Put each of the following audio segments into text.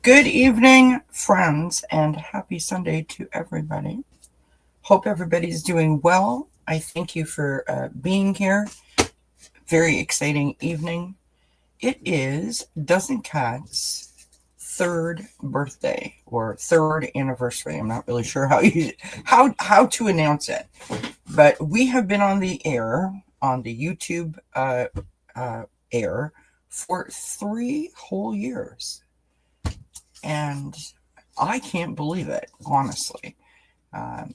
Good evening, friends, and happy Sunday to everybody. Hope everybody's doing well. I thank you for being here. Very exciting evening. It is Dozen Cat's third birthday or third anniversary. I'm not really sure how to announce it, but we have been on the air on the YouTube air for 3 whole years. And I can't believe it, honestly. I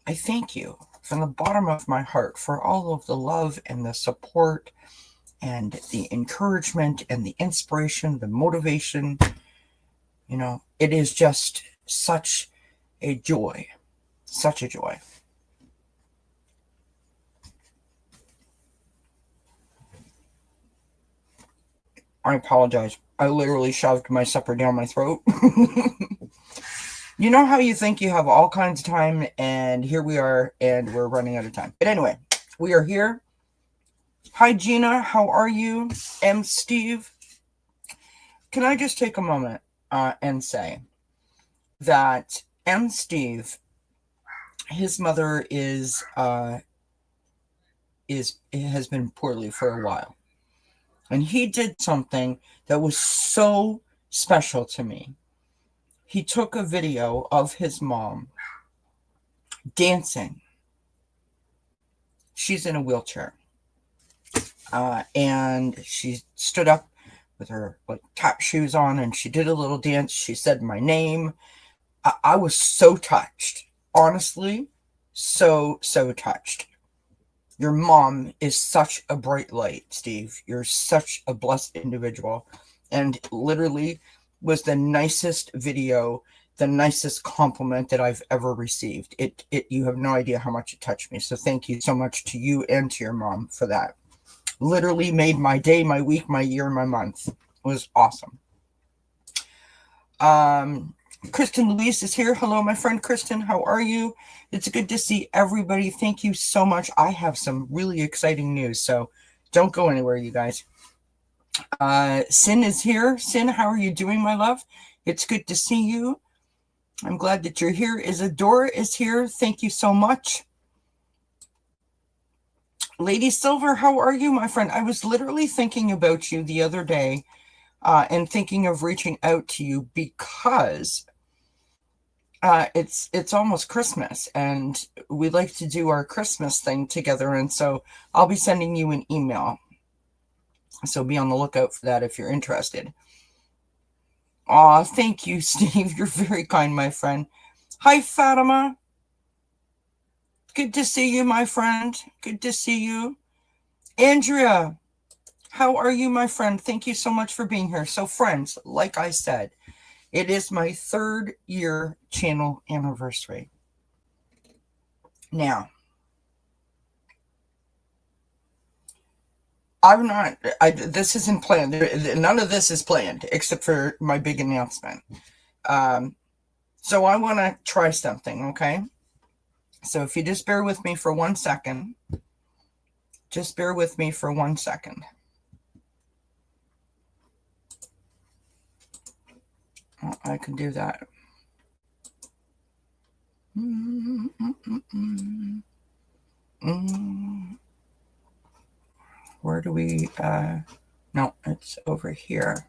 thank you from the bottom of my heart for all of the love and the support and the encouragement and the inspiration, the motivation. You know, it is just such a joy. Such a joy. I apologize. I literally shoved my supper down my throat. You know how you think you have all kinds of time, and here we are, and we're running out of time. But anyway, we are here. Hi, Gina. How are you? M. Steve. Can I just take a moment and say that M. Steve, his mother has been poorly for a while. And he did something that was so special to me. He took a video of his mom dancing. She's in a wheelchair. And she stood up with her tap shoes on, and she did a little dance. She said my name. I was so touched. Honestly, so touched. Your mom is such a bright light, Steve. You're such a blessed individual. And literally was the nicest video, the nicest compliment that I've ever received. You have no idea how much it touched me. So thank you so much to you and to your mom for that. Literally made my day, my week, my year, my month. It was awesome. Kristen Louise is here. Hello, my friend Kristen. How are you? It's good to see everybody. Thank you so much. I have some really exciting news, so don't go anywhere, you guys. Sin is here. Sin, how are you doing, my love? It's good to see you. I'm glad that you're here. Isadora is here. Thank you so much. Lady Silver, how are you, my friend? I was literally thinking about you the other day and thinking of reaching out to you because it's almost Christmas, and we like to do our Christmas thing together, and so I'll be sending you an email. So be on the lookout for that if you're interested. Aw, thank you, Steve. You're very kind, my friend. Hi, Fatima. Good to see you, my friend. Good to see you. Andrea, how are you, my friend? Thank you so much for being here. So, friends, like I said, it is my 3rd year channel anniversary. Now, this isn't planned. None of this is planned except for my big announcement. So I want to try something, okay? So if you just bear with me for 1 second. Just bear with me for 1 second. Oh, I can do that. Where do we, no, it's over here.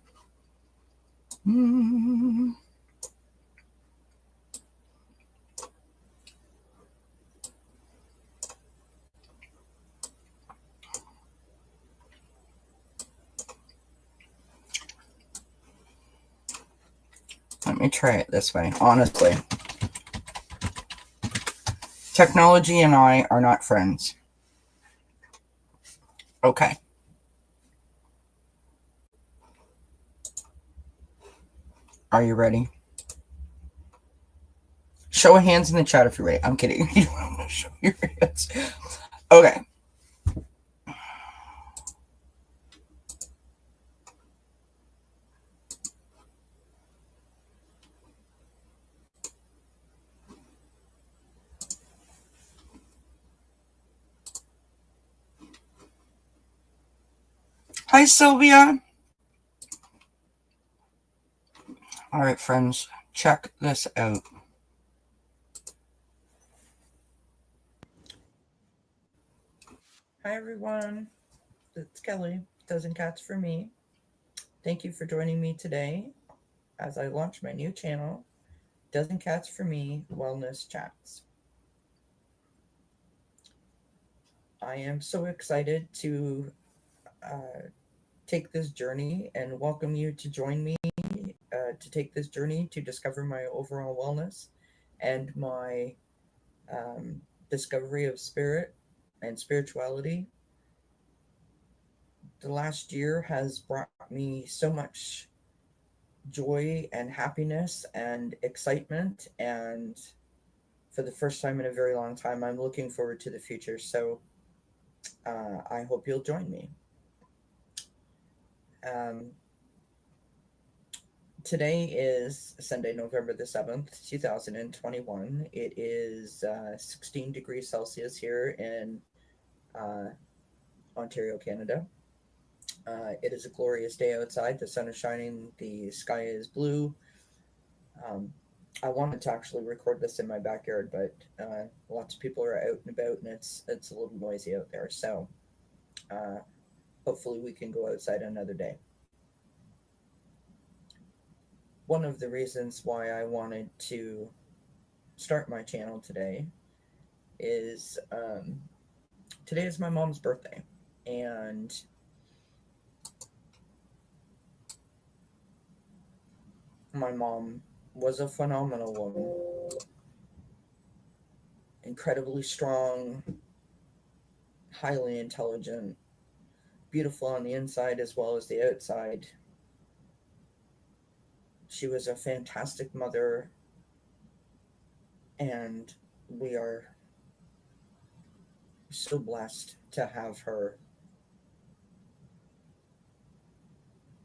Let me try it this way, honestly. Technology and I are not friends. Okay. Are you ready? Show of hands in the chat if you're ready. I'm kidding. You don't want to show your hands. Okay. Hi, Sylvia. All right, friends, check this out. Hi, everyone. It's Kelly, Dozen Cats for Me. Thank you for joining me today as I launch my new channel, Dozen Cats for Me Wellness Chats. I am so excited to take this journey and welcome you to join me to take this journey to discover my overall wellness and my discovery of spirit and spirituality. The last year has brought me so much joy and happiness and excitement, and for the first time in a very long time, I'm looking forward to the future. So I hope you'll join me. Um, Today is Sunday, November the 7th, 2021. It is 16 degrees Celsius here in Ontario, Canada. It is a glorious day outside. The sun is shining, the sky is blue. I wanted to actually record this in my backyard, but lots of people are out and about, and it's a little noisy out there. So hopefully we can go outside another day. One of the reasons why I wanted to start my channel today is today is my mom's birthday, and my mom was a phenomenal woman, incredibly strong, highly intelligent, beautiful on the inside as well as the outside. She was a fantastic mother, and we are so blessed to have her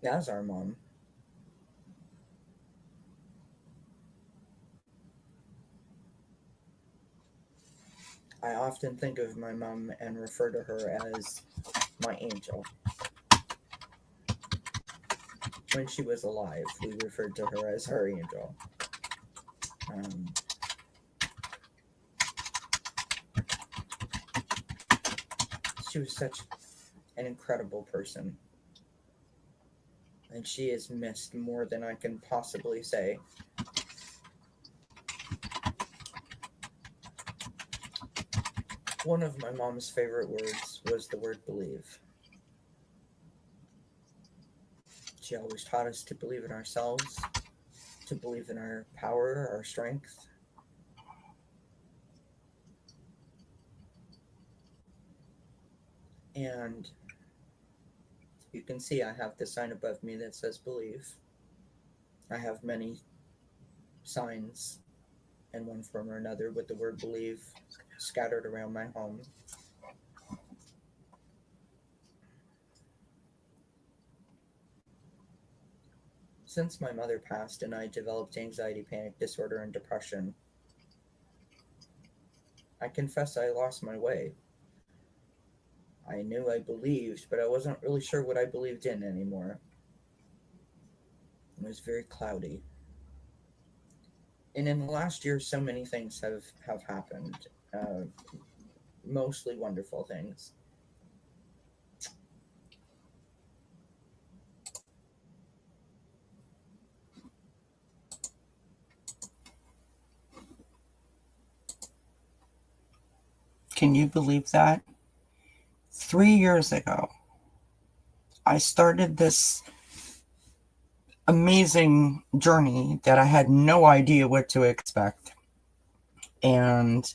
as our mom. I often think of my mom and refer to her as my angel. When she was alive, we referred to her as her angel. She was such an incredible person, and she is missed more than I can possibly say. One of my mom's favorite words was the word believe. She always taught us to believe in ourselves, to believe in our power, our strength. And you can see I have the sign above me that says believe. I have many signs in one form or another with the word believe scattered around my home. Since my mother passed and I developed anxiety, panic disorder, and depression, I confess I lost my way. I knew I believed, but I wasn't really sure what I believed in anymore. It was very cloudy. And in the last year, so many things have happened, mostly wonderful things. Can you believe that? 3 years ago, I started this amazing journey that I had no idea what to expect. And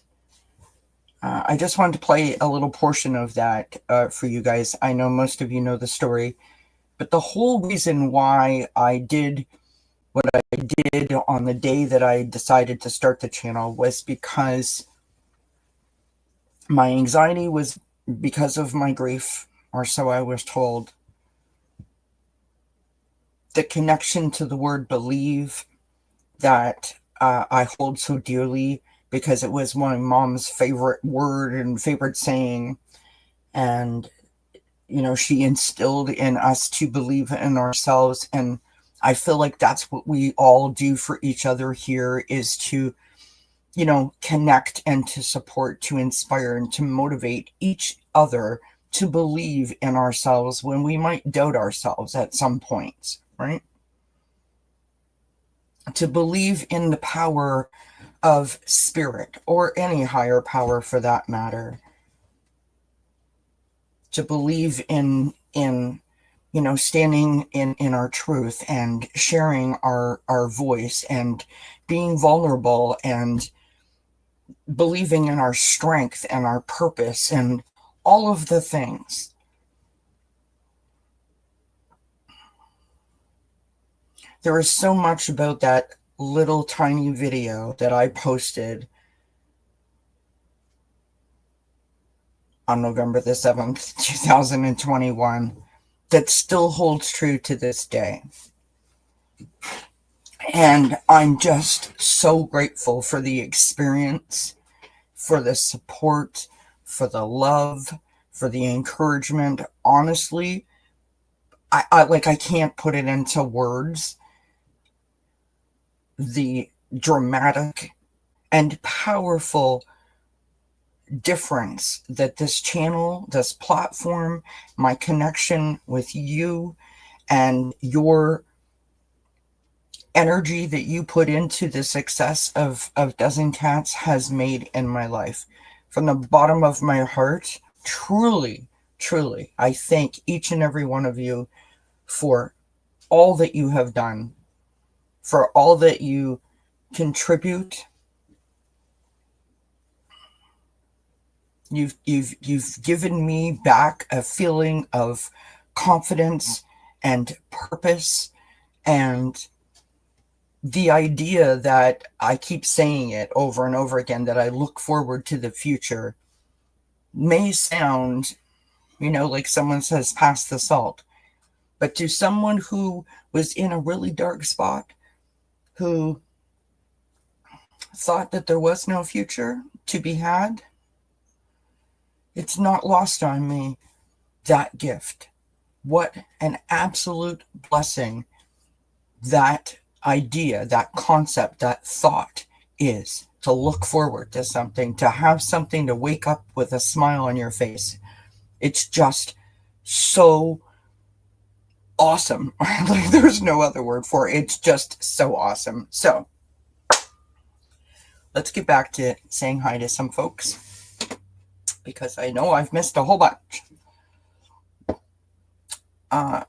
I just wanted to play a little portion of that for you guys. I know most of you know the story, but the whole reason why I did what I did on the day that I decided to start the channel was because my anxiety was because of my grief, or so I was told. The connection to the word believe that I hold so dearly because it was my mom's favorite word and favorite saying. And, you know, she instilled in us to believe in ourselves. And I feel like that's what we all do for each other here, is to, you know, connect and to support, to inspire, and to motivate each other to believe in ourselves when we might doubt ourselves at some points, right? To believe in the power of spirit, or any higher power for that matter. To believe in you know, standing in our truth and sharing our voice and being vulnerable and believing in our strength and our purpose and all of the things. There is so much about that little tiny video that I posted on November the 7th, 2021, that still holds true to this day. And I'm just so grateful for the experience, for the support, for the love, for the encouragement. Honestly, I can't put it into words, the dramatic and powerful difference that this channel, this platform, my connection with you and your energy that you put into the success of Dozen Cats has made in my life. From the bottom of my heart, truly, truly, I thank each and every one of you for all that you have done, for all that you contribute. You've given me back a feeling of confidence and purpose, and the idea that I keep saying it over and over again, that I look forward to the future, may sound, you know, like someone says, pass the salt. But to someone who was in a really dark spot, who thought that there was no future to be had, it's not lost on me, that gift. What an absolute blessing that idea, that concept, that thought is, to look forward to something, to have something to wake up with a smile on your face. It's just so awesome. Like, there's no other word for it. It's just so awesome. So let's get back to saying hi to some folks, because I know I've missed a whole bunch.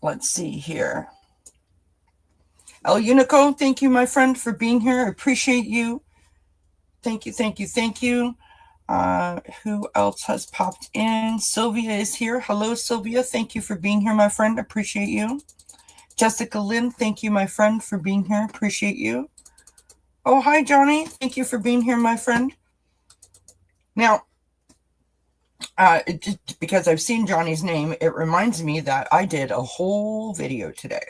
Let's see here. El Unico, thank you, my friend, for being here. I appreciate you. Thank you, thank you, thank you. Who else has popped in? Sylvia is here. Hello, Sylvia. Thank you for being here, my friend. Appreciate you. Jessica Lynn, thank you, my friend, for being here. Appreciate you. Oh, hi, Johnny. Thank you for being here, my friend. Now, just because I've seen Johnny's name, it reminds me that I did a whole video today.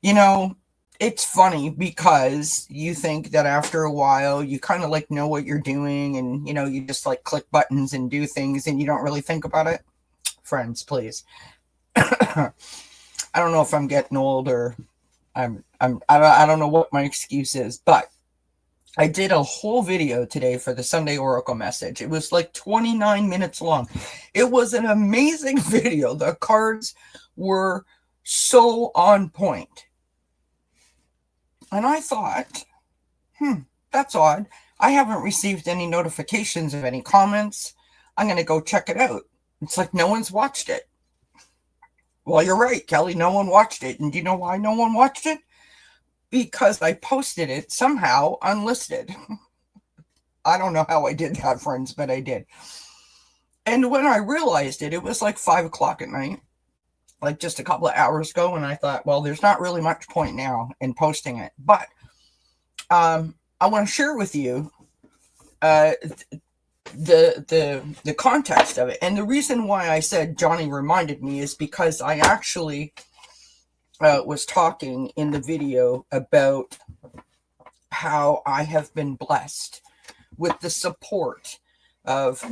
You know, it's funny because you think that after a while you kind of like know what you're doing, and you know, you just like click buttons and do things and you don't really think about it. Friends, please. I don't know if I'm getting old or I don't know what my excuse is, but I did a whole video today for the Sunday Oracle message. It was like 29 minutes long. It was an amazing video. The cards were so on point. And I thought, that's odd. I haven't received any notifications of any comments. I'm going to go check it out. It's like no one's watched it. Well, you're right, Kelly. No one watched it. And do you know why no one watched it? Because I posted it somehow unlisted. I don't know how I did that, friends, but I did. And when I realized it, it was like 5 o'clock at night, like just a couple of hours ago. And I thought, well, there's not really much point now in posting it. But I want to share with you the context of it. And the reason why I said Johnny reminded me is because I actually was talking in the video about how I have been blessed with the support of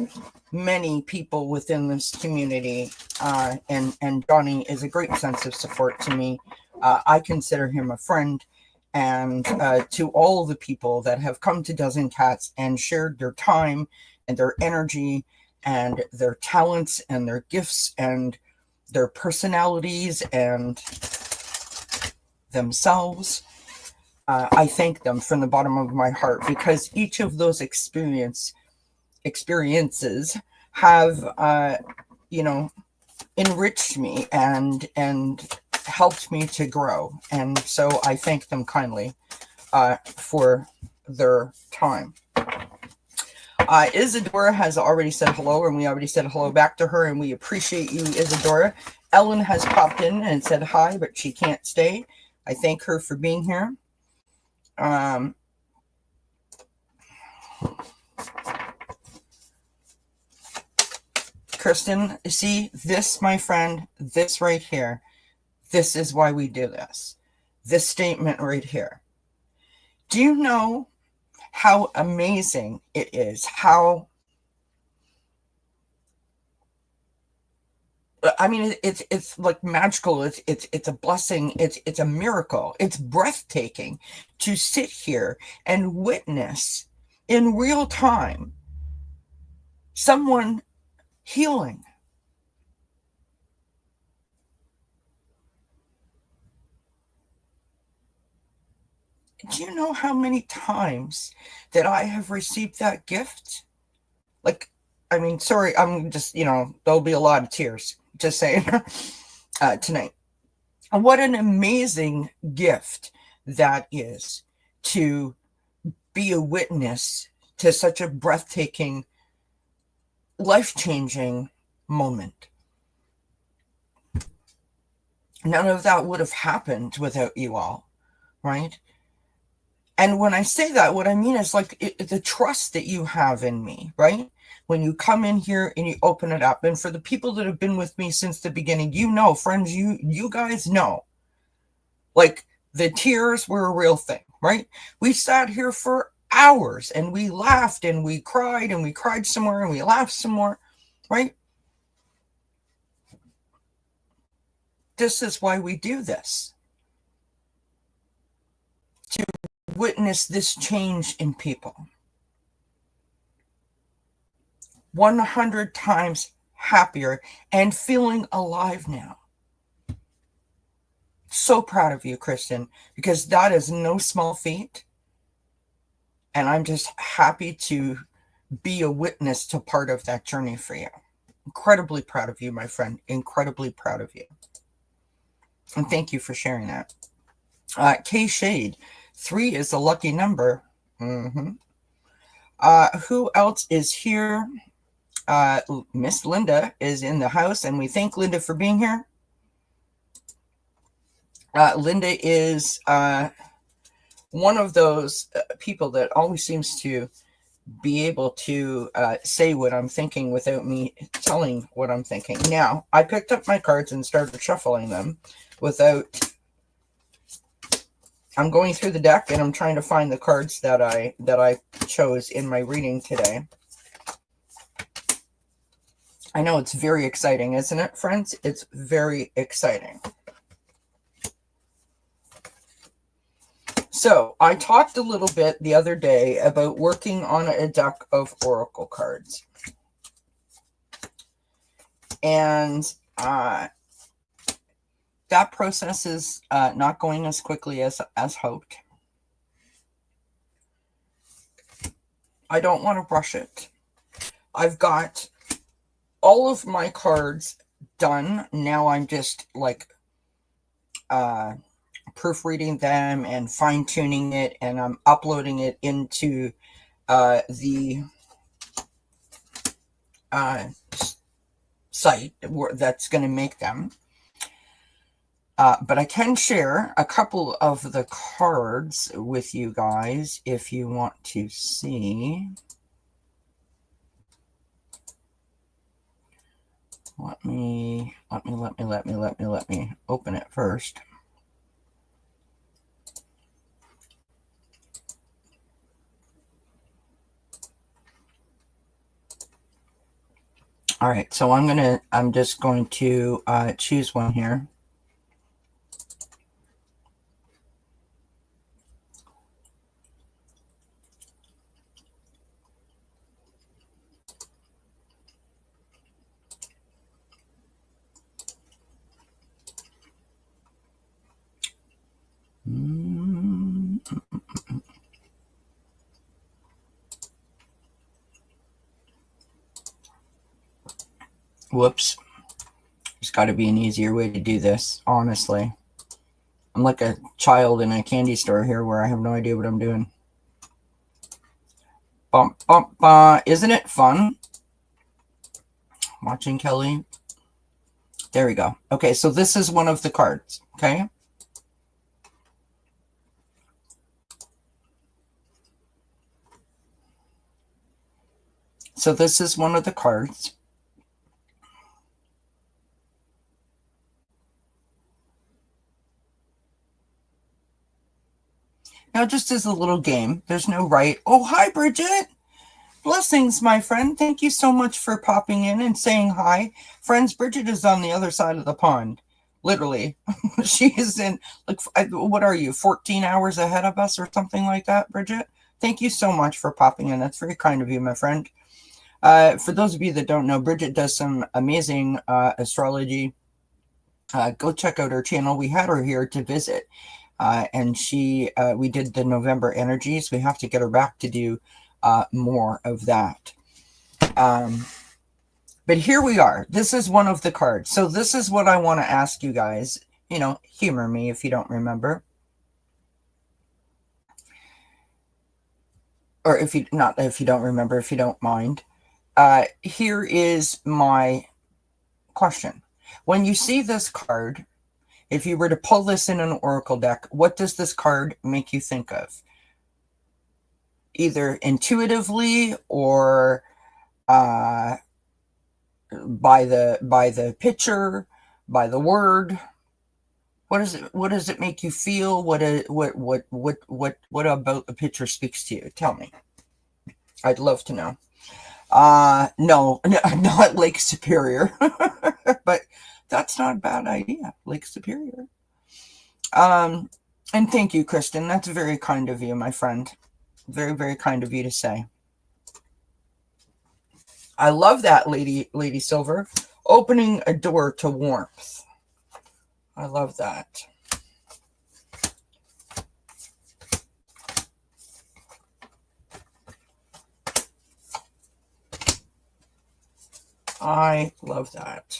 many people within this community, and Johnny is a great sense of support to me. I consider him a friend, and to all the people that have come to Dozen Cats and shared their time and their energy and their talents and their gifts and their personalities and themselves. I thank them from the bottom of my heart, because each of those experiences have, enriched me and helped me to grow. And so I thank them kindly for their time. Isadora has already said hello, and we already said hello back to her, and we appreciate you, Isadora. Ellen has popped in and said hi, but she can't stay. I thank her for being here. Kristen, see this, my friend, this right here. This is why we do this. This statement right here. Do you know how amazing it is? It's like magical. It's a blessing. It's a miracle. It's breathtaking to sit here and witness in real time someone healing. Do you know how many times that I have received that gift? Sorry, I'm just, there'll be a lot of tears, just saying, tonight. What an amazing gift that is, to be a witness to such a breathtaking, life-changing moment. None of that would have happened without you all, right? And when I say that, what I mean is the trust that you have in me, right? When you come in here and you open it up. And for the people that have been with me since the beginning, friends, you guys know, the tears were a real thing, right? We sat here for hours and we laughed and we cried some more and we laughed some more, right? This is why we do this. To witness this change in people. 100 times happier and feeling alive now. So proud of you, Kristen, because that is no small feat. And I'm just happy to be a witness to part of that journey for you. Incredibly proud of you, my friend. Incredibly proud of you. And thank you for sharing that. K Shade, 3 is a lucky number. Who else is here? Miss Linda is in the house, and we thank Linda for being here. Linda is one of those people that always seems to be able to say what I'm thinking without me telling what I'm thinking. Now, I picked up my cards and started shuffling them I'm going through the deck and I'm trying to find the cards that I chose in my reading today. I know it's very exciting, isn't it, friends? It's very exciting. So I talked a little bit the other day about working on a deck of oracle cards. And that process is not going as quickly as hoped. I don't want to rush it. I've got all of my cards done. Now I'm just proofreading them and fine-tuning it, and I'm uploading it into the site that's going to make them. But I can share a couple of the cards with you guys if you want to see. Let me open it first. All right, so I'm just going to choose one here. Whoops. There's got to be an easier way to do this, honestly. I'm like a child in a candy store here where I have no idea what I'm doing. Bum, bum, isn't it fun watching Kelly? There we go. Okay, so this is one of the cards, okay? So this is one of the cards. Now, just as a little game, there's no right. Oh, hi, Bridget. Blessings, my friend. Thank you so much for popping in and saying hi. Friends, Bridget is on the other side of the pond. Literally. She is in, like, what are you, 14 hours ahead of us or something like that, Bridget? Thank you so much for popping in. That's very kind of you, my friend. For those of you that don't know, Bridget does some amazing astrology. Go check out her channel. We had her here to visit. And we did the November energies. We have to get her back to do more of that. But here we are. This is one of the cards. So this is what I want to ask you guys. You know, humor me if you don't remember. Or if you don't remember, if you don't mind. Here is my question. When you see this card, if you were to pull this in an oracle deck, what does this card make you think of? Either intuitively or by the picture, by the word. What does it make you feel? What about the picture speaks to you? Tell me. I'd love to know. No, not Lake Superior. But that's not a bad idea. Lake Superior. And thank you, Kristen. That's very kind of you, my friend. Very, very kind of you to say. I love that, Lady Silver. Opening a door to warmth. I love that. I love that.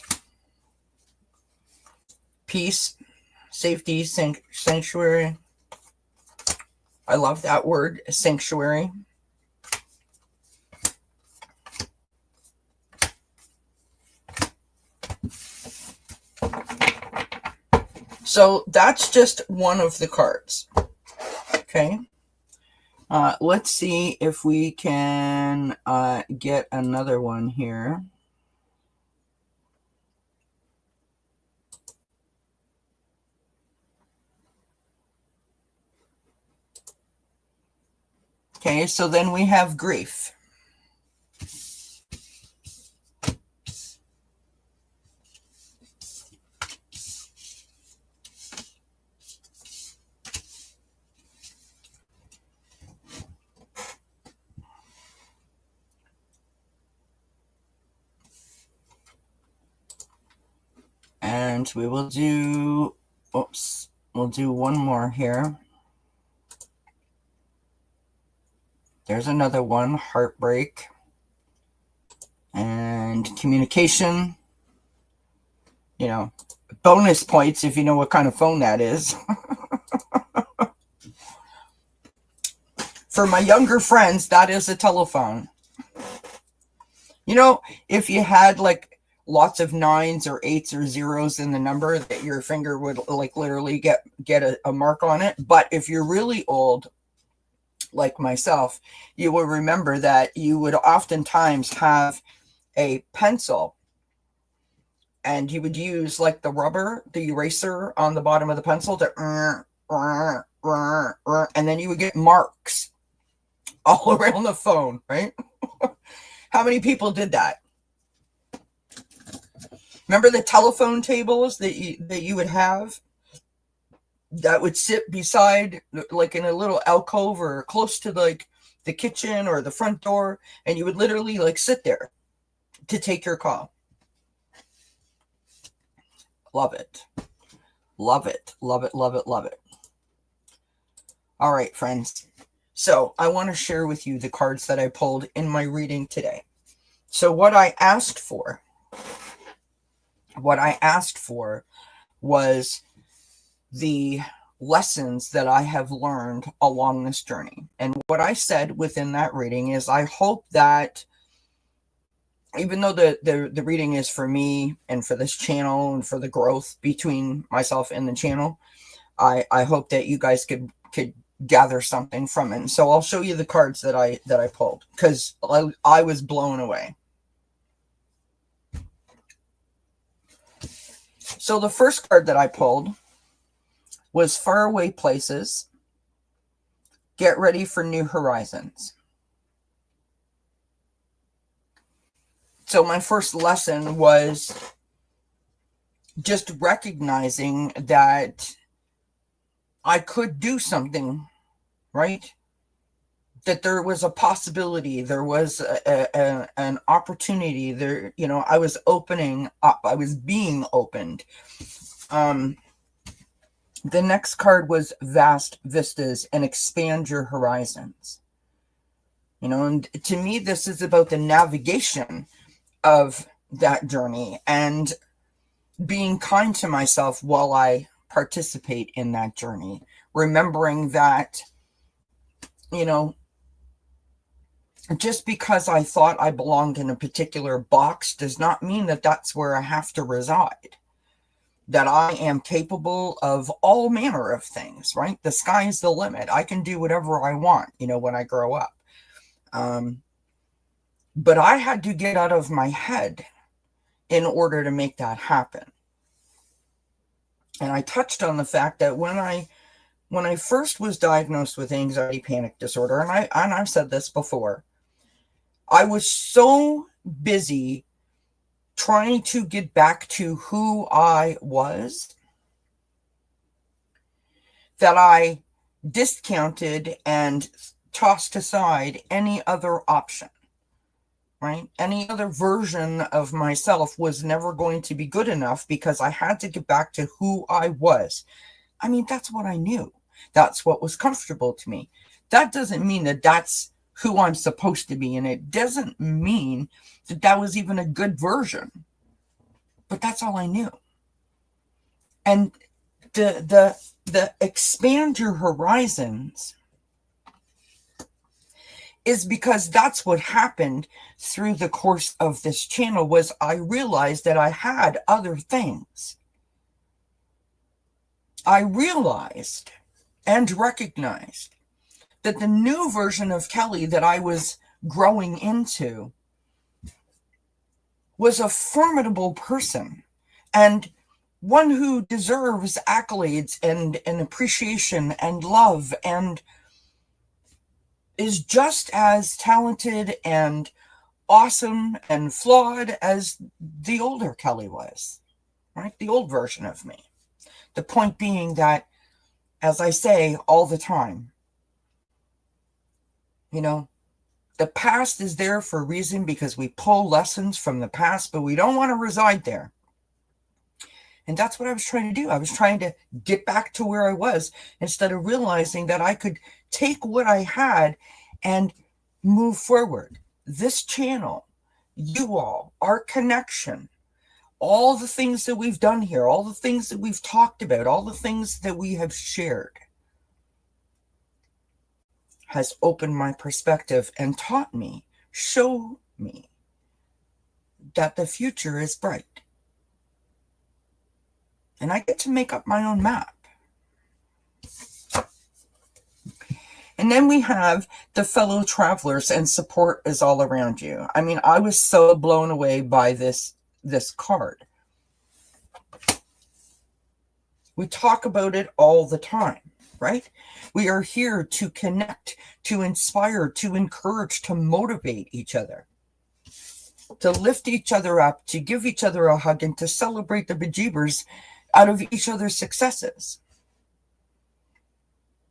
Peace, safety, sanctuary. I love that word, sanctuary. So that's just one of the cards. Okay. Let's see if we can get another one here. Okay, so then we have grief. And we will do, we'll do one more here. There's another one, heartbreak. And communication. You know, bonus points if you know what kind of phone that is. For my younger friends, that is a telephone. You know, if you had like lots of 9s or 8s or 0s in the number, that your finger would like literally get a mark on it. But if you're really old, like myself, you will remember that you would oftentimes have a pencil and you would use like the rubber, the eraser on the bottom of the pencil to and then you would get marks all around the phone, right? How many people did that? Remember the telephone tables that you would have that would sit beside, like in a little alcove or close to like the kitchen or the front door, and you would literally like sit there to take your call. Love it. Love it. Love it. Love it. Love it. All right, friends. So I want to share with you the cards that I pulled in my reading today. So what I asked for was the lessons that I have learned along this journey. And what I said within that reading is I hope that even though the reading is for me and for this channel and for the growth between myself and the channel, I hope that you guys could gather something from it. And so I'll show you the cards that I pulled, because I was blown away. So the first card that I pulled was Faraway Places. Get ready for new horizons. So my first lesson was just recognizing that I could do something, right? That there was a possibility, there was an opportunity there. You know, I was opening up, I was being opened. The next card was Vast Vistas and Expand Your Horizons. You know, and to me, this is about the navigation of that journey and being kind to myself while I participate in that journey. Remembering that, you know, just because I thought I belonged in a particular box does not mean that that's where I have to reside. That I am capable of all manner of things, right? The sky's the limit. I can do whatever I want, you know, when I grow up. But I had to get out of my head in order to make that happen. And I touched on the fact that when I first was diagnosed with anxiety panic disorder, and I've said this before, I was so busy trying to get back to who I was that I discounted and tossed aside any other option, right? Any other version of myself was never going to be good enough because I had to get back to who I was. I mean, that's what I knew. That's what was comfortable to me. That doesn't mean that that's who I'm supposed to be, and it doesn't mean that that was even a good version. But that's all I knew. And the expand your horizons is because that's what happened through the course of this channel. Was I realized that I had other things. I realized and recognized that the new version of Kelly that I was growing into was a formidable person and one who deserves accolades and appreciation and love, and is just as talented and awesome and flawed as the older Kelly was, right? The old version of me. The point being that, as I say all the time, you know, the past is there for a reason because we pull lessons from the past, but we don't want to reside there. And that's what I was trying to do. I was trying to get back to where I was instead of realizing that I could take what I had and move forward. This channel, you all, our connection, all the things that we've done here, all the things that we've talked about, all the things that we have shared has opened my perspective and taught me, show me that the future is bright. And I get to make up my own map. And then we have the fellow travelers, and support is all around you. I mean, I was so blown away by this card. We talk about it all the time, right? We are here to connect, to inspire, to encourage, to motivate each other. to lift each other up, to give each other a hug, and to celebrate the bejeebers out of each other's successes.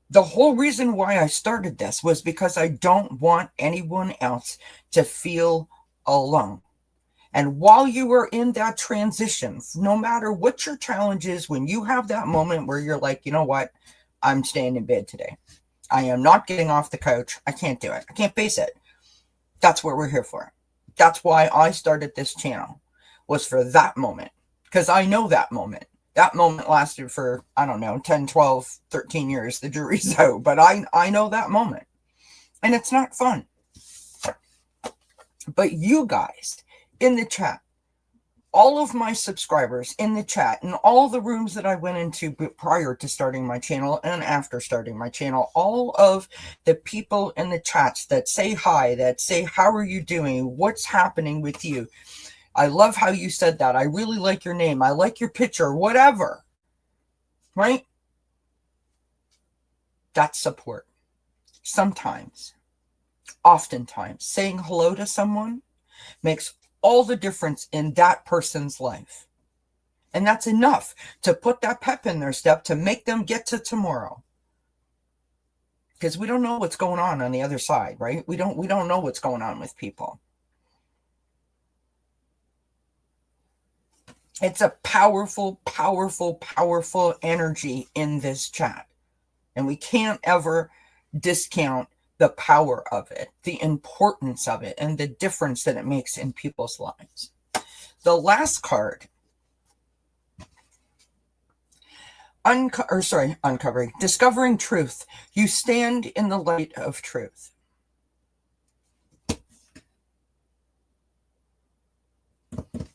The whole reason why I started this was because I don't want anyone else to feel alone. And while you are in that transition, no matter what your challenge is, when you have that moment where you're like, you know what, I'm staying in bed today. I am not getting off the couch. I can't do it. I can't face it. That's what we're here for. That's why I started this channel, was for that moment. Because I know that moment. That moment lasted for, I don't know, 10, 12, 13 years. The jury's out. But I know that moment. And it's not fun. But you guys in the chat, all of my subscribers in the chat, and all the rooms that I went into prior to starting my channel and after starting my channel, all of the people in the chats that say hi, that say, how are you doing? What's happening with you? I love how you said that. I really like your name. I like your picture, whatever. Right? That's support. Sometimes, oftentimes, saying hello to someone makes all the difference in that person's life. And that's enough to put that pep in their step to make them get to tomorrow. Because we don't know what's going on the other side, right? We don't know what's going on with people. It's a powerful, powerful, powerful energy in this chat. And we can't ever discount the power of it, the importance of it, and the difference that it makes in people's lives. The last card, uncovering, discovering truth. You stand in the light of truth.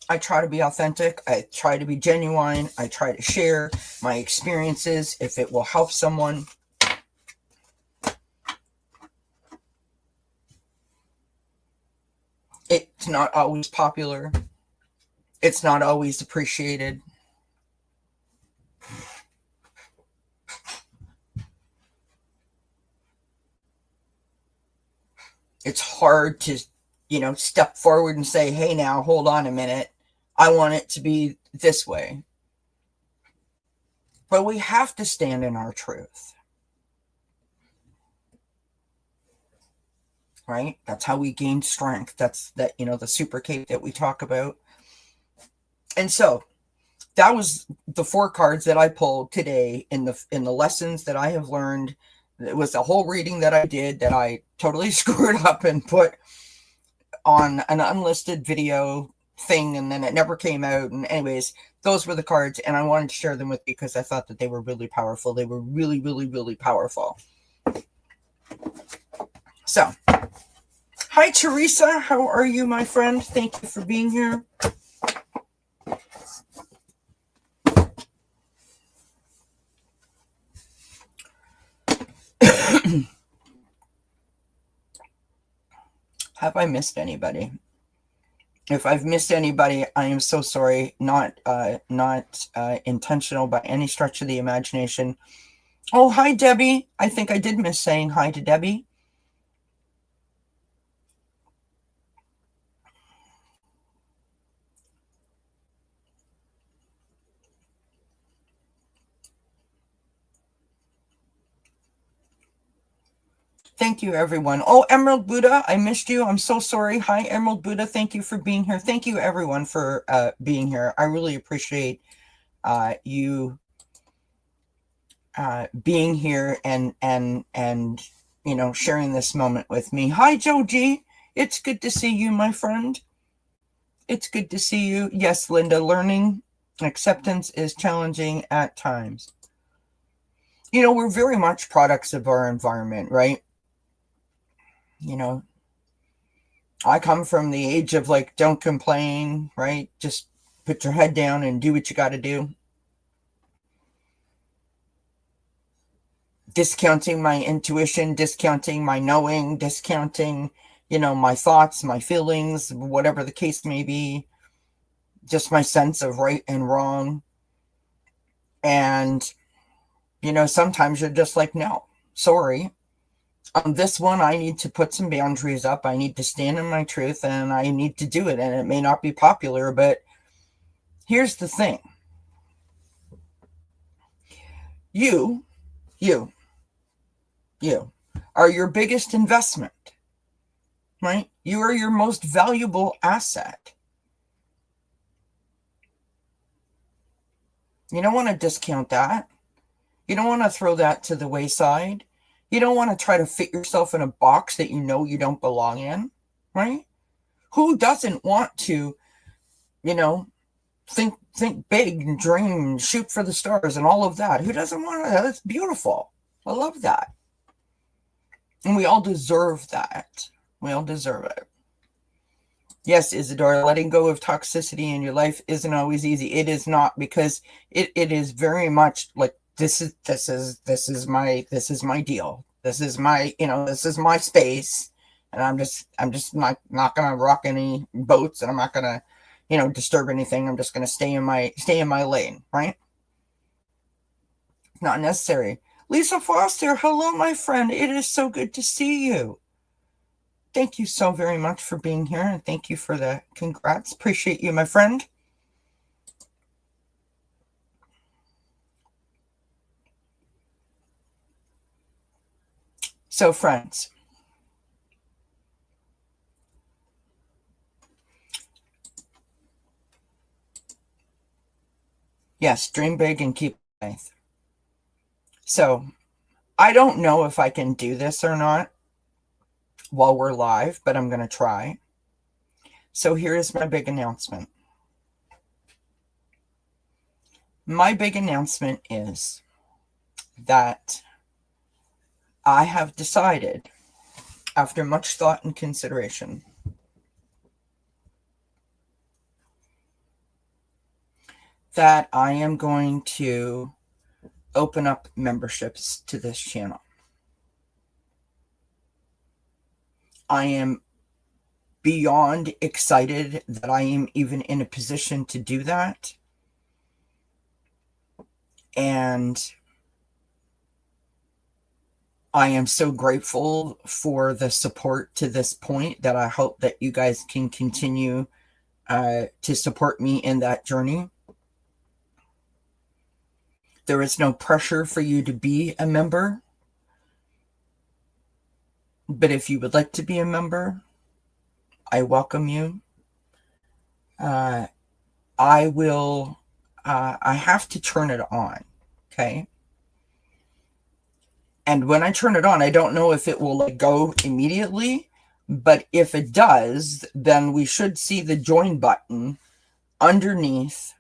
I try to be authentic. I try to be genuine. I try to share my experiences if it will help someone. It's not always popular. It's not always appreciated. It's hard to, step forward and say, hey, now, hold on a minute. I want it to be this way. But we have to stand in our truth. Right? That's how we gain strength. That's the super cape that we talk about. And so that was the 4 cards that I pulled today in the lessons that I have learned. It was the whole reading that I did that I totally screwed up and put on an unlisted video thing, and then it never came out. And anyways, those were the cards, and I wanted to share them with you because I thought that they were really powerful. They were really, really, really powerful. So, hi, Teresa. How are you, my friend? Thank you for being here. Have I missed anybody? If I've missed anybody, I am so sorry. Not intentional by any stretch of the imagination. Oh, hi, Debbie. I think I did miss saying hi to Debbie. Thank you, everyone. Oh, Emerald Buddha, I missed you. I'm so sorry. Hi, Emerald Buddha. Thank you for being here. Thank you, everyone, for being here. I really appreciate you being here and sharing this moment with me. Hi, Joe G. It's good to see you, my friend. It's good to see you. Yes, Linda, learning acceptance is challenging at times. We're very much products of our environment, right? I come from the age of don't complain, right? Just put your head down and do what you got to do. Discounting my intuition, discounting my knowing, discounting, my thoughts, my feelings, whatever the case may be. Just my sense of right and wrong. And, sometimes you're just like, no, sorry. On this one, I need to put some boundaries up. I need to stand in my truth, and I need to do it. And it may not be popular, but here's the thing. You are your biggest investment, right? You are your most valuable asset. You don't want to discount that. You don't want to throw that to the wayside. You don't want to try to fit yourself in a box that you know you don't belong in, right? Who doesn't want to, think big and dream and shoot for the stars and all of that? Who doesn't want that? That's beautiful. I love that. And we all deserve that. We all deserve it. Yes, Isadora, letting go of toxicity in your life isn't always easy. It is not, because it is very much like this is my deal. This is my, this is my space. And I'm just not gonna rock any boats, and I'm not gonna, disturb anything. I'm just gonna stay in my lane, right? Not necessary. Lisa Foster, hello, my friend. It is so good to see you. Thank you so very much for being here, and thank you for the congrats. Appreciate you, my friend. So, friends, yes, dream big and keep faith. So, I don't know if I can do this or not while we're live, but I'm going to try. So here's my big announcement. My big announcement is that I have decided, after much thought and consideration, that I am going to open up memberships to this channel. I am beyond excited that I am even in a position to do that. And I am so grateful for the support to this point that I hope that you guys can continue to support me in that journey. There is no pressure for you to be a member. But if you would like to be a member, I welcome you. I have to turn it on, okay? And when I turn it on, I don't know if it will go immediately, but if it does, then we should see the join button underneath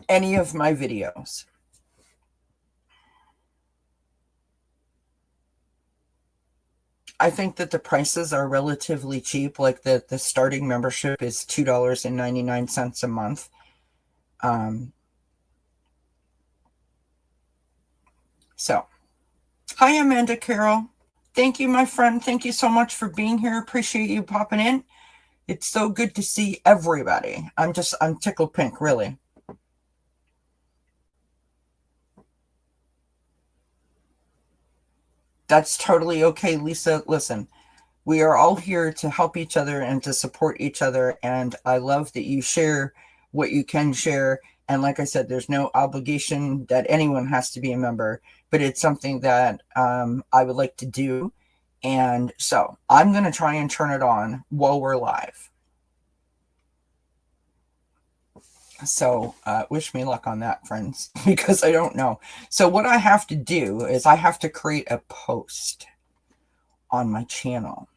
any of my videos. I think that the prices are relatively cheap. Like the starting membership is $2.99 a month. So, hi, Amanda Carroll. Thank you, my friend. Thank you so much for being here. Appreciate you popping in. It's so good to see everybody. I'm tickled pink, really. That's totally okay, Lisa. Listen, we are all here to help each other and to support each other. And I love that you share what you can share. And like I said, there's no obligation that anyone has to be a member, but it's something that I would like to do. And so I'm going to try and turn it on while we're live. So wish me luck on that, friends, because I don't know. So what I have to do is I have to create a post on my channel.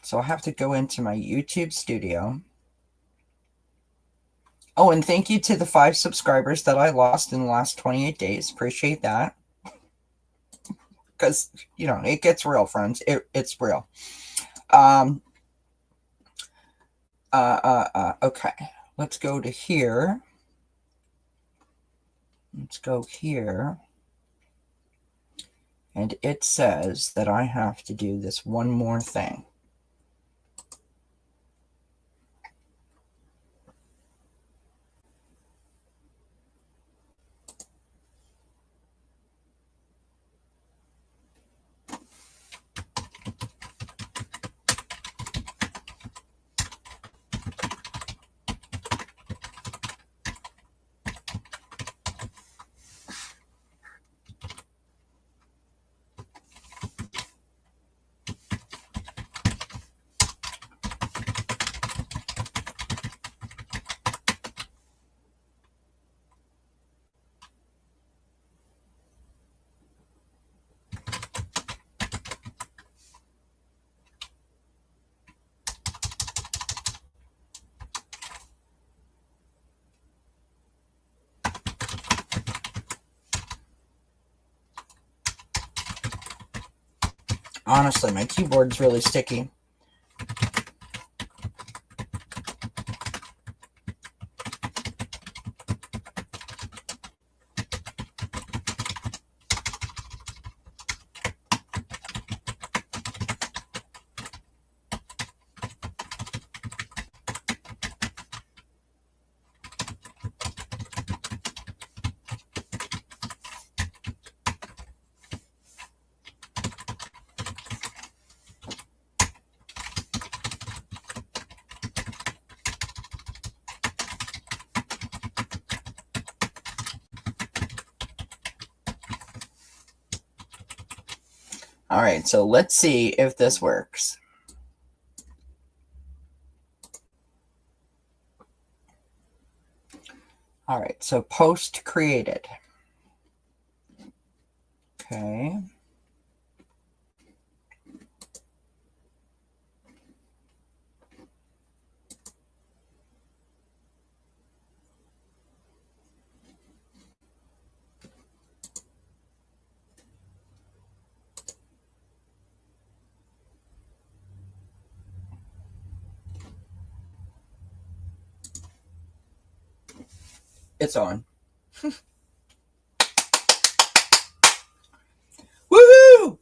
So I have to go into my YouTube studio. Oh, and thank you to the 5 subscribers that I lost in the last 28 days. Appreciate that. Because, it gets real, friends. It's real. Okay. Let's go to here. Let's go here. And it says that I have to do this one more thing. Honestly, my keyboard's really sticky. All right, so let's see if this works. All right, so post created. Okay. It's on. Woohoo!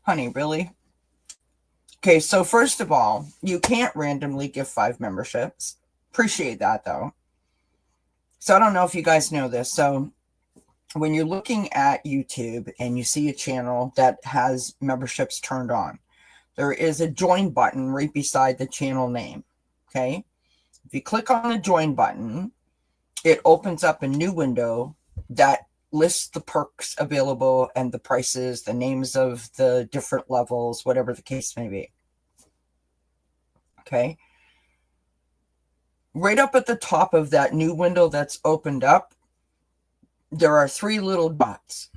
Honey, really? Okay, so first of all, you can't randomly give 5 memberships. Appreciate that, though. So I don't know if you guys know this. So when you're looking at YouTube and you see a channel that has memberships turned on, there is a join button right beside the channel name. Okay. If you click on the join button, it opens up a new window that lists the perks available and the prices, the names of the different levels, whatever the case may be. Okay. Right up at the top of that new window that's opened up, there are 3 little dots.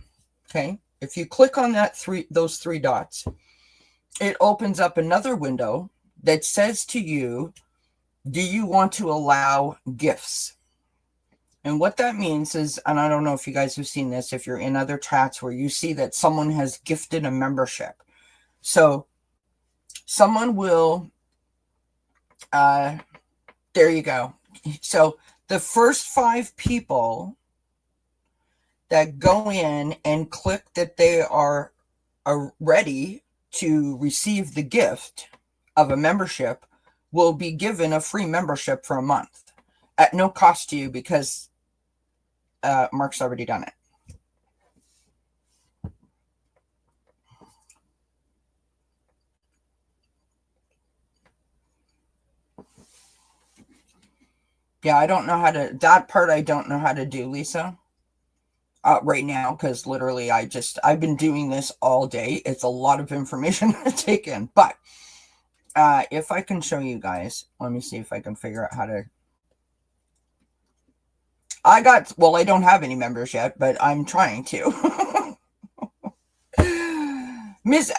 Okay. If you click on those 3 dots, it opens up another window that says to you, do you want to allow gifts? And what that means is, and I don't know if you guys have seen this, if you're in other chats where you see that someone has gifted a membership. So someone will, there you go. So the first 5 people that go in and click that they are ready to receive the gift of a membership will be given a free membership for a month at no cost to you, because Mark's already done it. Yeah, I don't know how to, that part I don't know how to do, Lisa, right now, because literally I've been doing this all day. It's a lot of information to take in, but if I can show you guys, let me see if I can figure out how to. I don't have any members yet, but I'm trying to. Miss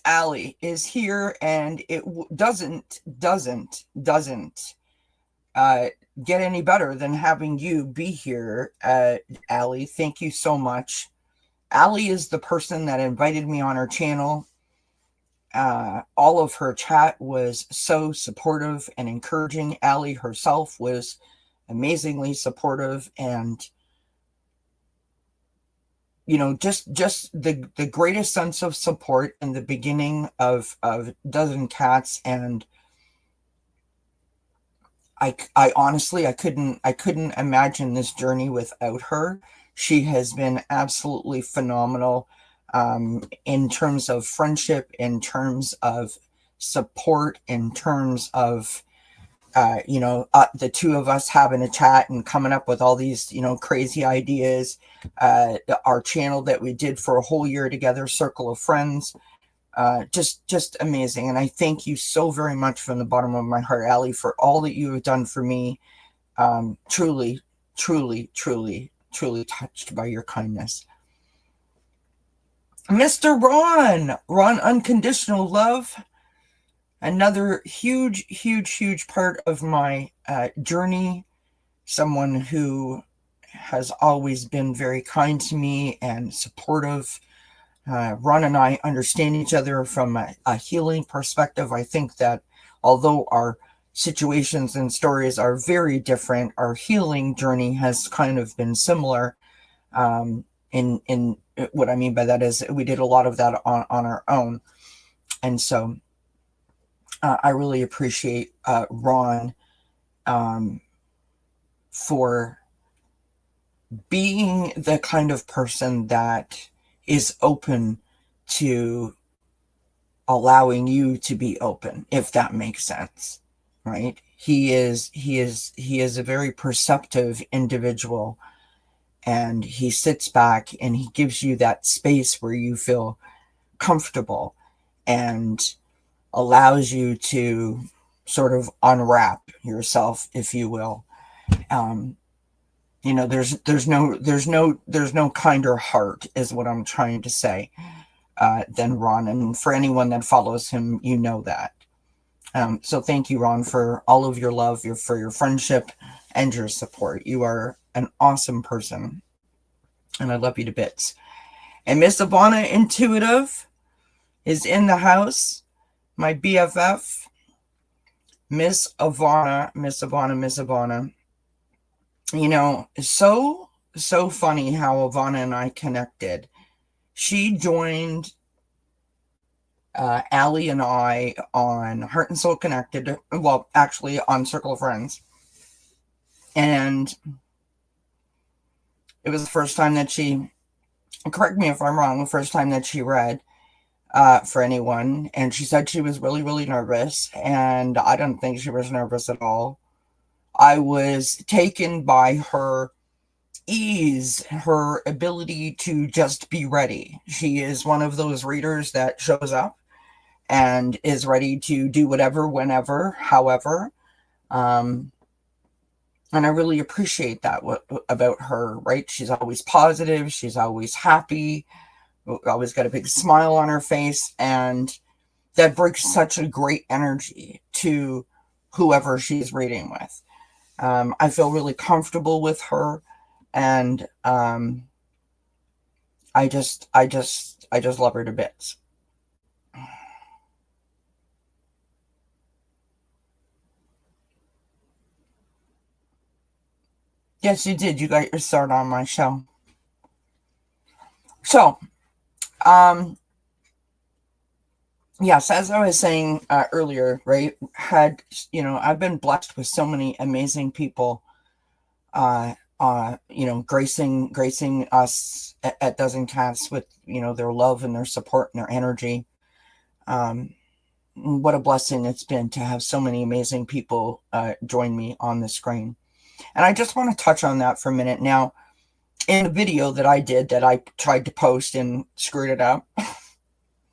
Allie is here, and it doesn't get any better than having you be here, Allie. Thank you so much. Allie is the person that invited me on her channel. All of her chat was so supportive and encouraging. Allie herself was amazingly supportive, and just the greatest sense of support in the beginning of Dozen Cats. And I honestly, I couldn't imagine this journey without her. She has been absolutely phenomenal, in terms of friendship, in terms of support, in terms of the 2 of us having a chat and coming up with all these, crazy ideas. Our channel that we did for a whole year together, Circle of Friends, just amazing. And I thank you so very much from the bottom of my heart, Allie, for all that you have done for me. Truly, truly, truly, truly touched by your kindness. Mr. Ron, Unconditional Love. Another huge part of my journey, someone who has always been very kind to me and supportive. Ron and I understand each other from a healing perspective. I think that although our situations and stories are very different, our healing journey has kind of been similar. In what I mean by that is we did a lot of that on our own. And so I really appreciate Ron for being the kind of person that is open to allowing you to be open, if that makes sense, right? He is a very perceptive individual, and he sits back and he gives you that space where you feel comfortable and allows you to sort of unwrap yourself, if you will. There's no kinder heart, is what I'm trying to say, than Ron. And for anyone that follows him, you know that. So thank you, Ron, for all of your love, for your friendship and your support. You are an awesome person, and I love you to bits. And Miss Ivana Intuitive is in the house. My BFF, Miss Ivana. You know, it's so funny how Ivana and I connected. She joined Allie and I on Heart and Soul Connected. Well, actually on Circle of Friends. And it was the first time that she, correct me if I'm wrong, the first time that she read for anyone. And she said she was really nervous. And I don't think she was nervous at all. I was taken by her ease, her ability to just be ready. She is one of those readers that shows up and is ready to do whatever, whenever, however. And I really appreciate that about her, right? She's always positive. She's always happy. Always got a big smile on her face. And that brings such a great energy to whoever she's reading with. I feel really comfortable with her, and I just love her to bits. Yes, you did. You got your start on my show. So, yes, as I was saying earlier, right, I've been blessed with so many amazing people, gracing us at Dozen Cats with, their love and their support and their energy. What a blessing it's been to have so many amazing people join me on the screen. And I just want to touch on that for a minute. Now, in the video that I did that I tried to post and screwed it up,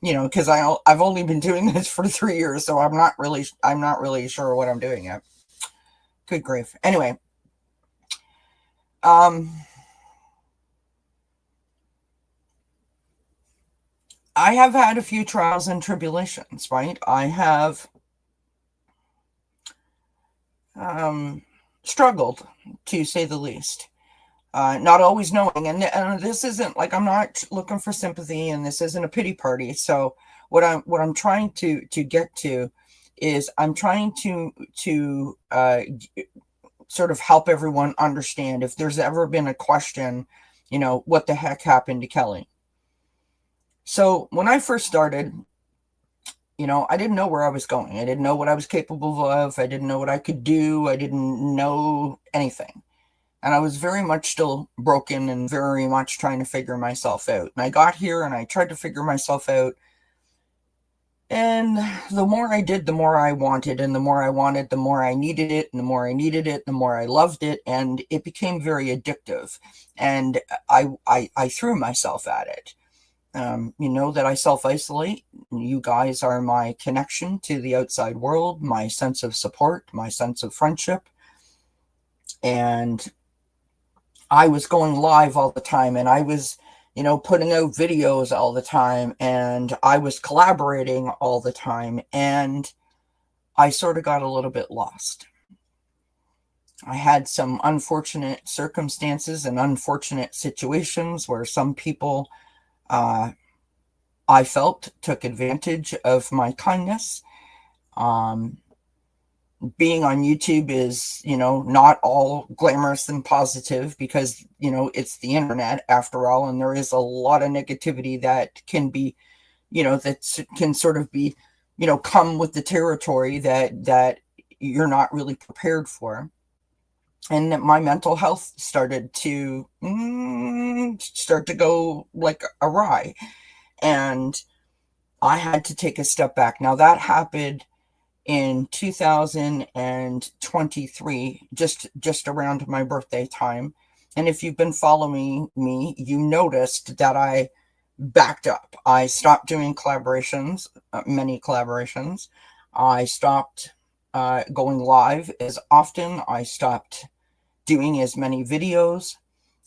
because I've only been doing this for 3 years, so I'm not really sure what I'm doing yet. Good grief. Anyway, I have had a few trials and tribulations, right? I have struggled, to say the least. Not always knowing, and this isn't like, I'm not looking for sympathy, and this isn't a pity party. So what I'm trying to get to is I'm trying to sort of help everyone understand, if there's ever been a question, what the heck happened to Kelly. So when I first started, I didn't know where I was going. I didn't know what I was capable of. I didn't know what I could do. I didn't know anything. And I was very much still broken and very much trying to figure myself out. And I got here and I tried to figure myself out. And the more I did, the more I wanted. And the more I wanted, the more I needed it. And the more I needed it, the more I loved it. And it became very addictive. And I threw myself at it. That I self-isolate. You guys are my connection to the outside world, my sense of support, my sense of friendship. And I was going live all the time, and I was, putting out videos all the time, and I was collaborating all the time. And I sort of got a little bit lost. I had some unfortunate circumstances and unfortunate situations where some people, I felt, took advantage of my kindness. Being on YouTube is, not all glamorous and positive because, it's the internet after all, and there is a lot of negativity that can be, that can sort of be, come with the territory that you're not really prepared for. And my mental health started to go like awry, and I had to take a step back. Now that happened in 2023, just around my birthday time. And if you've been following me, you noticed that I backed up. I stopped doing collaborations, many collaborations. I stopped going live as often. I stopped doing as many videos.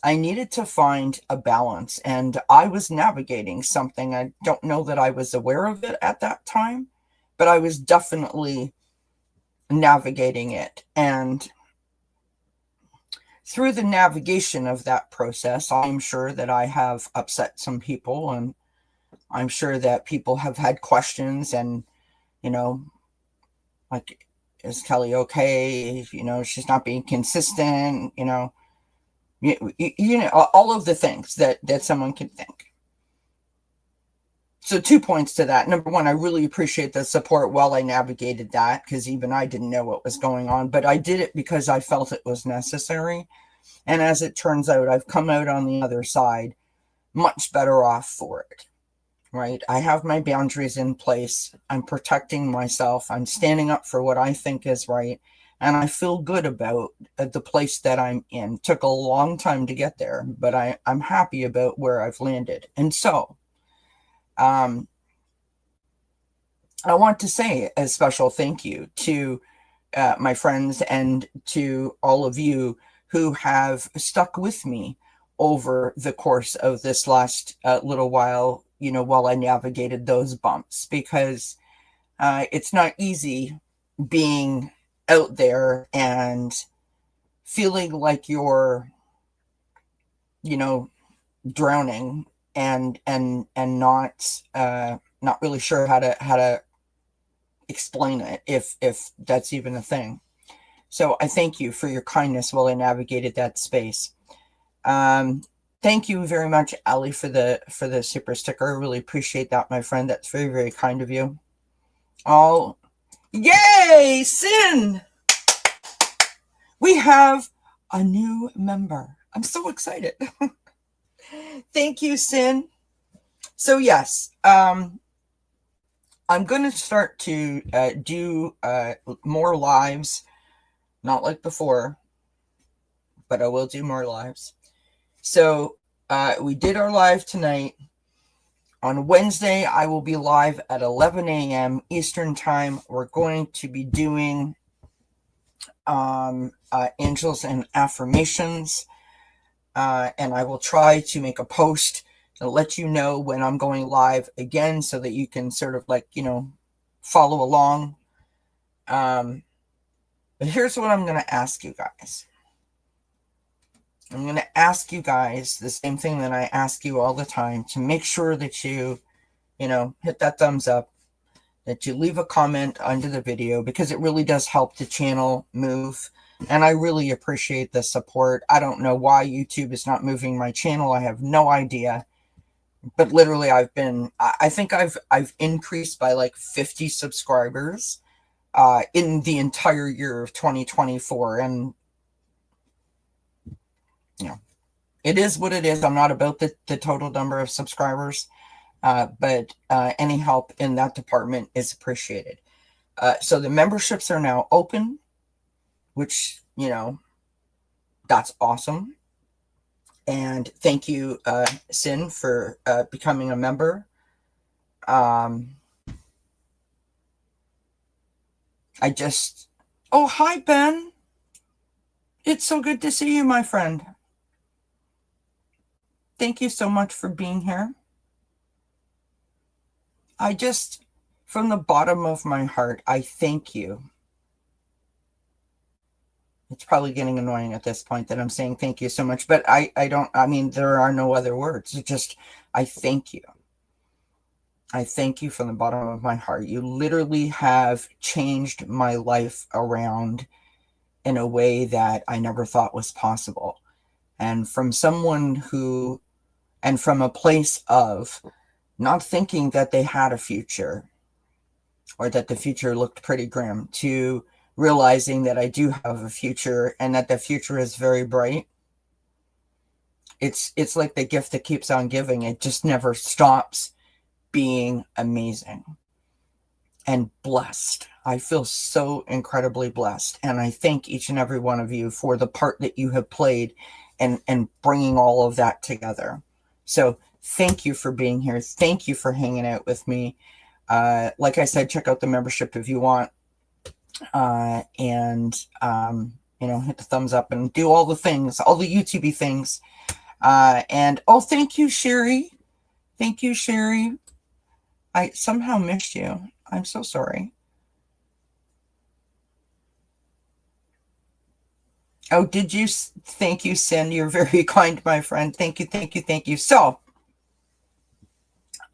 I needed to find a balance, and I was navigating something. I don't know that I was aware of it at that time, but I was definitely navigating it. And through the navigation of that process, I'm sure that I have upset some people, and I'm sure that people have had questions and, like, is Kelly okay? She's not being consistent, all of the things that someone can think. So 2 points to that. Number one, I really appreciate the support while I navigated that, because even I didn't know what was going on, but I did it because I felt it was necessary. And as it turns out, I've come out on the other side much better off for it, right? I have my boundaries in place. I'm protecting myself. I'm standing up for what I think is right. And I feel good about the place that I'm in. It took a long time to get there, but I'm happy about where I've landed. And so, I want to say a special thank you to my friends and to all of you who have stuck with me over the course of this last little while, while I navigated those bumps, because it's not easy being out there and feeling like you're, drowning and not really sure how to explain it, if that's even a thing. So I thank you for your kindness while I navigated that space. Thank you very much, Ali, for the super sticker. I really appreciate that, my friend. That's very, very kind of you. Oh, yay, Sin! We have a new member. I'm so excited. Thank you, Sin. So yes, I'm going to start to do more lives, not like before, but I will do more lives. So we did our live tonight. On Wednesday, I will be live at 11 a.m. Eastern Time. We're going to be doing angels and affirmations. And I will try to make a post and let you know when I'm going live again, so that you can sort of follow along. But here's what I'm going to ask you guys. I'm going to ask you guys the same thing that I ask you all the time, to make sure that you, hit that thumbs up, that you leave a comment under the video, because it really does help the channel move. And I really appreciate the support. I don't know why YouTube is not moving my channel. I have no idea. But literally, I think I've increased by like 50 subscribers in the entire year of 2024. And it is what it is. I'm not about the total number of subscribers, but any help in that department is appreciated. So the memberships are now open, which, that's awesome. And thank you, Sin, for becoming a member. Oh, hi, Ben. It's so good to see you, my friend. Thank you so much for being here. I just From the bottom of my heart, I thank you. It's probably getting annoying at this point that I'm saying thank you so much, but I mean, there are no other words. It's just, I thank you. I thank you from the bottom of my heart. You literally have changed my life around in a way that I never thought was possible. And from someone who, and from a place of not thinking that they had a future or that the future looked pretty grim, to realizing that I do have a future and that the future is very bright. It's like the gift that keeps on giving. It just never stops being amazing and blessed. I feel so incredibly blessed. And I thank each and every one of you for the part that you have played and bringing all of that together. So thank you for being here. Thank you for hanging out with me. Like I said, check out the membership if you want. You know, hit the thumbs up and do all the things, all the YouTube-y things. And oh, thank you, Sherry. Thank you, Sherry. I somehow missed you. I'm so sorry. Oh, did you? Thank you, Sin. You're very kind, my friend. Thank you, thank you, thank you. So,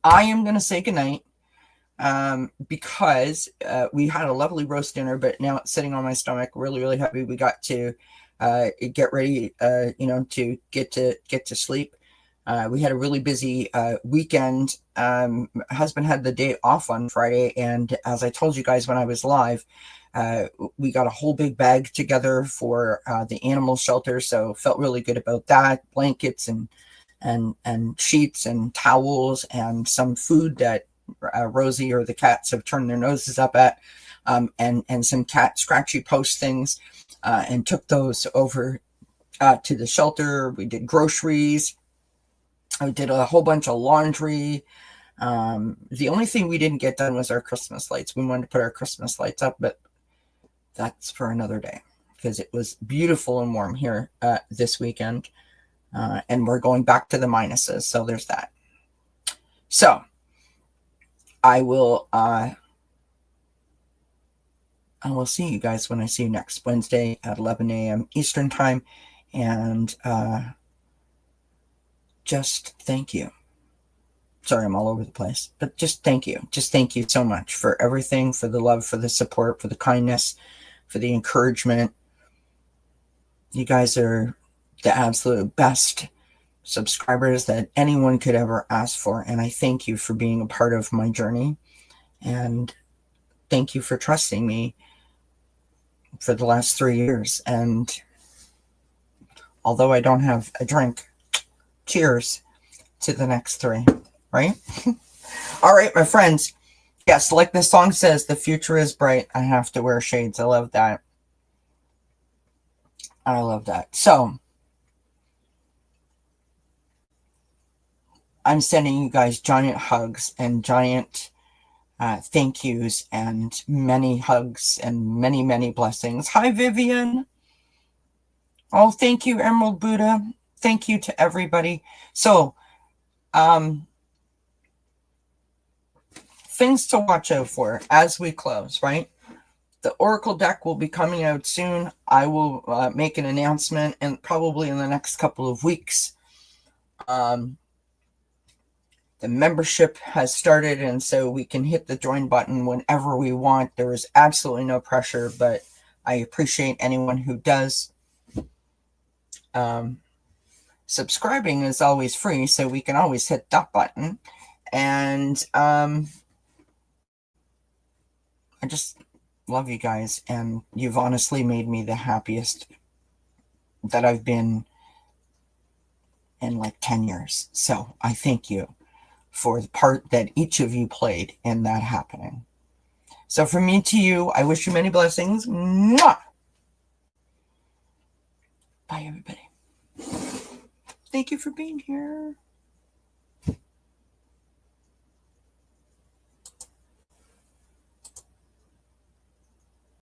I am going to say goodnight because we had a lovely roast dinner, but now it's sitting on my stomach. Really, really happy we got to get ready, you know, to get to sleep. We had a really busy weekend. My husband had the day off on Friday, and as I told you guys when I was live, we got a whole big bag together for the animal shelter, so felt really good about that. Blankets and sheets and towels and some food that Rosie or the cats have turned their noses up at, and some cat scratchy post things, and took those over to the shelter. We did groceries. I did a whole bunch of laundry. The only thing we didn't get done was our Christmas lights. We wanted to put our Christmas lights up, but that's for another day because it was beautiful and warm here this weekend. And we're going back to the minuses. So there's that. So I will see you guys when I see you next Wednesday at 11 a.m. Eastern time. And just thank you. Sorry, I'm all over the place, but just thank you. Just thank you so much for everything, for the love, for the support, for the kindness, for the encouragement. You guys are the absolute best subscribers that anyone could ever ask for. And I thank you for being a part of my journey. And thank you for trusting me for the last 3 years. And although I don't have a drink, cheers to the next 3, right? All right, my friends. Yes, like the song says, the future is bright. I have to wear shades. I love that. I love that. So I'm sending you guys giant hugs and giant thank yous and many hugs and many, many blessings. Hi, Vivian. Oh, thank you, Emerald Buddha. Thank you to everybody. So, things to watch out for as we close, right? The Oracle deck will be coming out soon. I will make an announcement and probably in the next couple of weeks. The membership has started, and so we can hit the join button whenever we want. There is absolutely no pressure, but I appreciate anyone who does. Subscribing is always free, so we can always hit that button. And I just love you guys, and you've honestly made me the happiest that I've been in like 10 years. So I thank you for the part that each of you played in that happening. So from me to you, I wish you many blessings. Mwah! Bye, everybody. Thank you for being here.